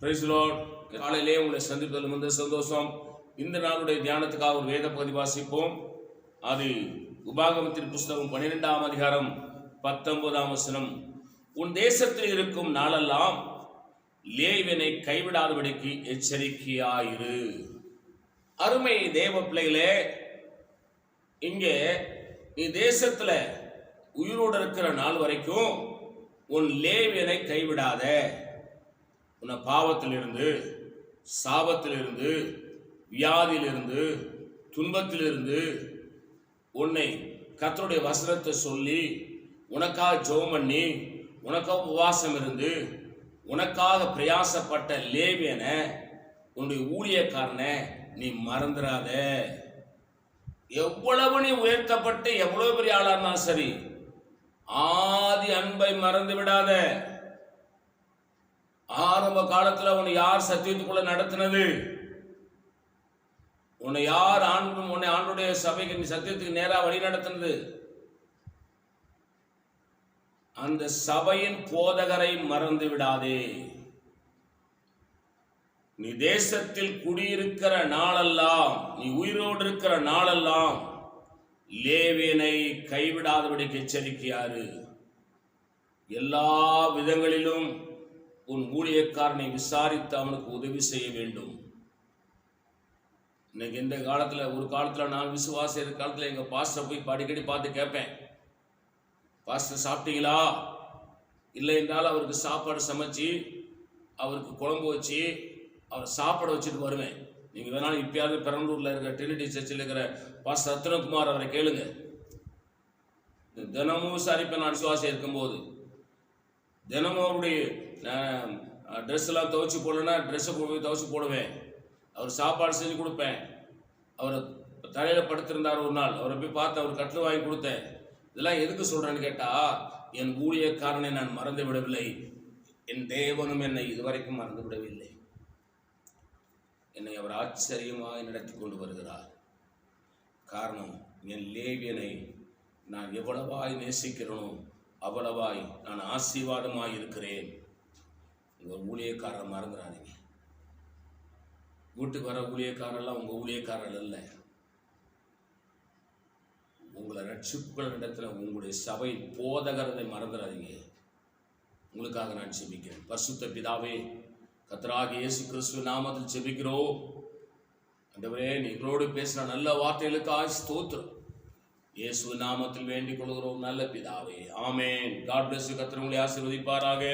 Praise the Lord. காலையிலே உங்களை சந்திப்பதில் வந்து சந்தோஷம். இந்த நாளுடைய தியானத்துக்காக ஒரு வேத பகுதி வாசிப்போம். அது உபாகமத்தின் புஸ்தகம் 12ஆம் அதிகாரம் 19ஆம் வசனம். உன் தேசத்தில் இருக்கும் நாளெல்லாம் லேவியனை கைவிடாதபடிக்கு எச்சரிக்கையாயிரு. அருமை தேவ பிள்ளைகளே, இங்கே நீ தேசத்துல உயிரோடு இருக்கிற நாள் வரைக்கும் உன் லேவியனை கைவிடாத. உன்னை பாவத்திலிருந்து, சாபத்திலிருந்து, வியாதியிலிருந்து, துன்பத்திலிருந்து உன்னை கர்த்தருடைய வசனத்தை சொல்லி உனக்காக ஜெபம் பண்ணி உனக்காக உபவாசம் இருந்து உனக்காக பிரயாசப்பட்ட லேவியனை, உன்னுடைய ஊழியக்காரனை நீ மறந்துடாத. எவ்வளவு நீ உயர்த்தப்பட்டு எவ்வளவு பெரிய ஆளா இருந்தாலும் சரி, ஆதி அன்பை மறந்து விடாத. ஆரம்ப காலத்துல உன்னை யார் சத்தியத்துக்குள்ள நடத்தினது? உன்னை யார் உன்னை ஆண்டுடைய சபைக்கு சத்தியத்துக்கு நேரா வழி நடத்தினது? அந்த சபையின் போதகரை மறந்து விடாதே. நீ தேசத்தில் குடியிருக்கிற நாளெல்லாம், நீ உயிரோடு இருக்கிற நாளெல்லாம் லேவியனை கைவிடாதபடிக்கு எச்சரிக்கையாரு. எல்லா விதங்களிலும் உன் ஊழியக்காரனை விசாரித்து அவனுக்கு உதவி செய்ய வேண்டும். இன்னைக்கு இந்த காலத்துல, ஒரு காலத்துல நான் விசுவாசி இருக்கிற காலத்துல எங்க பாஸ்டர் போய் அடிக்கடி பார்த்து கேட்பேன், பாஸ்டர் சாப்பிட்டீங்களா? இல்லை என்றால் அவருக்கு சாப்பாடு சமைச்சு அவருக்கு குழம்பு வச்சு அவர் சாப்பாடு வச்சுட்டு வருவேன். நீங்கள் வேணாலும் இப்பயாவது பெரம்பலூரில் இருக்கிற ட்ரினிட்டி சர்ச்சில் இருக்கிற பாஸ்டர் ரத்னகுமார் அவரை கேளுங்க. தினமும் விசாரிப்பேன். நான் விசுவாசம் இருக்கும்போது தினமும் அவருடைய ட்ரெஸ் எல்லாம் துவைச்சி போடலன்னா ட்ரெஸ்ஸை போய் துவைச்சி போடுவேன். அவர் சாப்பாடு செஞ்சு கொடுப்பேன். அவர் தலையில் படுத்திருந்தார் ஒரு நாள், அவரை போய் பார்த்து அவர் கட்டில் வாங்கி கொடுத்தேன். இதெல்லாம் எதுக்கு சொல்கிறேன்னு கேட்டால், என் ஊழியக்காரனை நான் மறந்து விடவில்லை, என் தேவனும் என்னை இதுவரைக்கும் மறந்து விடவில்லை. என்னை அவர் ஆச்சரியமாக நடத்தி கொண்டு வருகிறார். காரணம், என் லேவியனை நான் எவ்வளவாய் நேசிக்கிறேனோ அவ்வளவாய் நான் ஆசீர்வாதமாய் இருக்கிறேன். உங்கள் ஊழியக்காரரை மறந்துடாதீங்க. வீட்டுக்கு வர ஊழியக்காரெல்லாம் உங்கள் ஊழியக்காரர்கள் இல்லை. உங்களை ரட்சிப்புகள் இடத்துல உங்களுடைய சபை போதகரதை மறந்துடாதீங்க. உங்களுக்காக நான் ஜெபிக்கிறேன். பரிசுத்த பிதாவே, கர்த்தராகிய இயேசு கிறிஸ்து நாமத்தில் ஜெபிக்கிறோம். ஆண்டவரே, நீங்களோடு பேசின நல்ல வார்த்தைகளுக்காக ஸ்தோத்திரம். இயேசு நாமத்தில் வேண்டிக் கொள்கிறோம் நல்ல பிதாவே, ஆமென். God bless you. கர்த்தர் உங்களை ஆசீர்வதிப்பாராக.